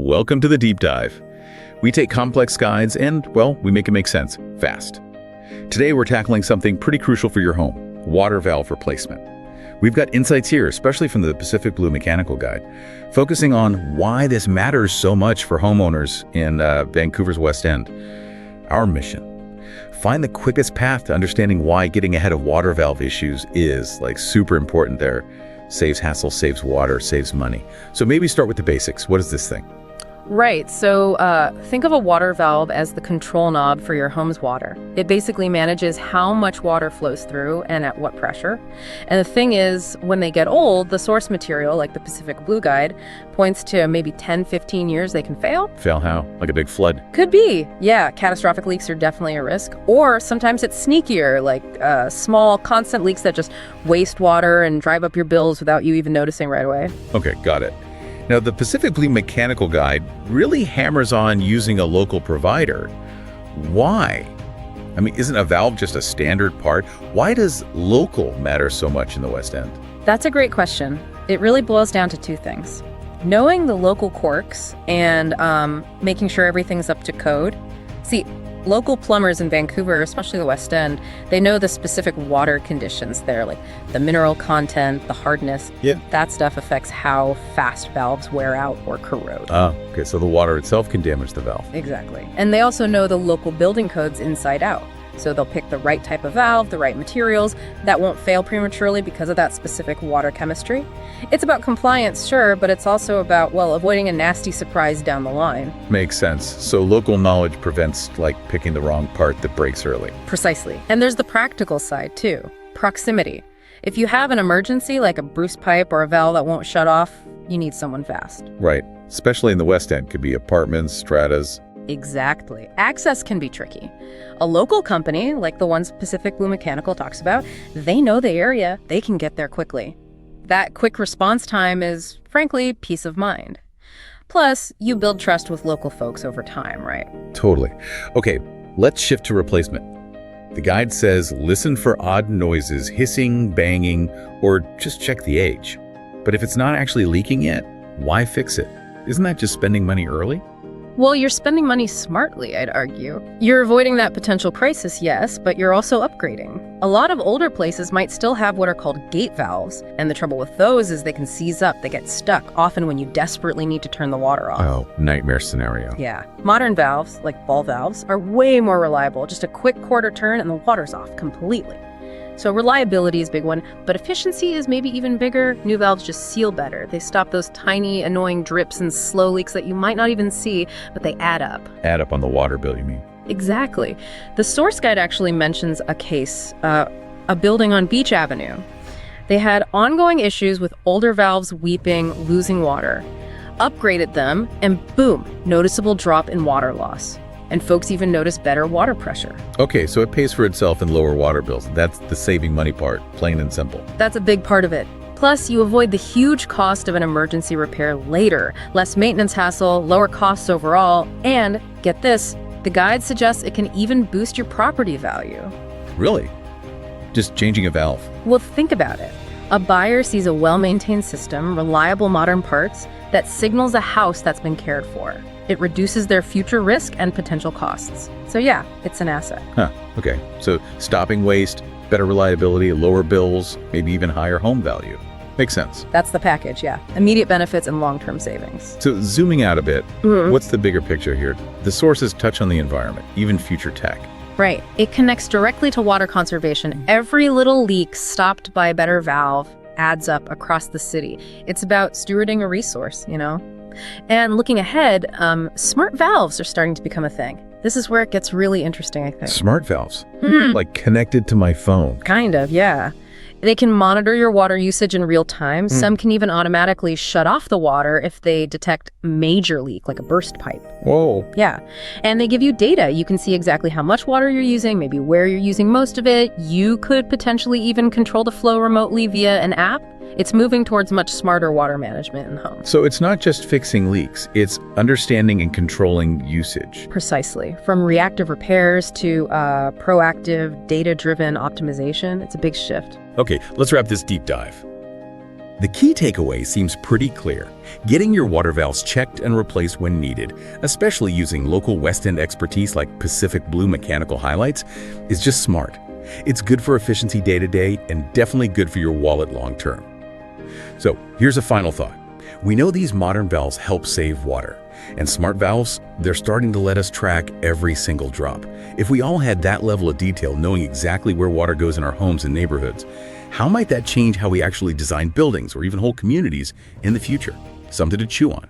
Welcome to the deep dive. We take complex guides and, well, we make it make sense, fast. Today we're tackling something pretty crucial for your home, water valve replacement. We've got insights here, especially from the Pacific Blue Mechanical Guide, focusing on why this matters so much for homeowners in Vancouver's West End. Our mission: find the quickest path to understanding why getting ahead of water valve issues is super important there. Saves hassle, saves water, saves money. So maybe start with the basics. What is this thing? Right. So think of a water valve as the control knob for your home's water. It basically manages how much water flows through and at what pressure. And the thing is, when they get old, the source material, like the Pacific Blue Guide, points to maybe 10, 15 years they can fail. Fail how? Like a big flood? Could be. Yeah, catastrophic leaks are definitely a risk. Or sometimes it's sneakier, like small, constant leaks that just waste water and drive up your bills without you even noticing right away. Okay, got it. Now, the Pacific Blue Mechanical Guide really hammers on using a local provider. Why? I mean, isn't a valve just a standard part? Why does local matter so much in the West End? That's a great question. It really boils down to two things: knowing the local quirks and making sure everything's up to code. See, local plumbers in Vancouver, especially the West End, they know the specific water conditions there, like the mineral content, the hardness. Yeah. That stuff affects how fast valves wear out or corrode. Ah, okay, so the water itself can damage the valve. Exactly. And they also know the local building codes inside out. So they'll pick the right type of valve, the right materials that won't fail prematurely because of that specific water chemistry. It's about compliance, sure, but it's also about, avoiding a nasty surprise down the line. Makes sense. So local knowledge prevents, picking the wrong part that breaks early. Precisely. And there's the practical side, too. Proximity. If you have an emergency, like a burst pipe or a valve that won't shut off, you need someone fast. Right. Especially in the West End. Could be apartments, stratas. Exactly. Access can be tricky. A local company, like the ones Pacific Blue Mechanical talks about, they know the area. They can get there quickly. That quick response time is, frankly, peace of mind. Plus, you build trust with local folks over time, right? Totally. Okay, let's shift to replacement. The guide says listen for odd noises, hissing, banging, or just check the age. But if it's not actually leaking yet, why fix it? Isn't that just spending money early? Well, you're spending money smartly, I'd argue. You're avoiding that potential crisis, yes, but you're also upgrading. A lot of older places might still have what are called gate valves, and the trouble with those is they can seize up, they get stuck, often when you desperately need to turn the water off. Oh, nightmare scenario. Yeah. Modern valves, like ball valves, are way more reliable. Just a quick quarter turn and the water's off completely. So reliability is a big one, but efficiency is maybe even bigger. New valves just seal better. They stop those tiny, annoying drips and slow leaks that you might not even see, but they add up. Add up on the water bill, you mean? Exactly. The source guide actually mentions a case, a building on Beach Avenue. They had ongoing issues with older valves weeping, losing water. Upgraded them, and boom, noticeable drop in water loss. And folks even notice better water pressure. Okay, so it pays for itself in lower water bills. That's the saving money part, plain and simple. That's a big part of it. Plus, you avoid the huge cost of an emergency repair later. Less maintenance hassle, lower costs overall, and, get this, the guide suggests it can even boost your property value. Really? Just changing a valve? Well, think about it. A buyer sees a well-maintained system, reliable modern parts, that signals a house that's been cared for. It reduces their future risk and potential costs. So yeah, it's an asset. Huh, okay. So stopping waste, better reliability, lower bills, maybe even higher home value. Makes sense. That's the package, yeah. Immediate benefits and long-term savings. So zooming out a bit, what's the bigger picture here? The sources touch on the environment, even future tech. Right. It connects directly to water conservation. Every little leak stopped by a better valve adds up across the city. It's about stewarding a resource, And looking ahead, smart valves are starting to become a thing. This is where it gets really interesting, I think. Smart valves? Like connected to my phone? Kind of, yeah. They can monitor your water usage in real time. Some can even automatically shut off the water if they detect major leak, like a burst pipe. Whoa. Yeah. And they give you data. You can see exactly how much water you're using, maybe where you're using most of it. You could potentially even control the flow remotely via an app. It's moving towards much smarter water management in homes. So it's not just fixing leaks, it's understanding and controlling usage. Precisely. From reactive repairs to proactive, data-driven optimization, it's a big shift. Okay, let's wrap this deep dive. The key takeaway seems pretty clear. Getting your water valves checked and replaced when needed, especially using local West End expertise like Pacific Blue Mechanical Highlights, is just smart. It's good for efficiency day to day and definitely good for your wallet long term. So here's a final thought. We know these modern valves help save water, and smart valves, they're starting to let us track every single drop. If we all had that level of detail, knowing exactly where water goes in our homes and neighborhoods, how might that change how we actually design buildings or even whole communities in the future? Something to chew on.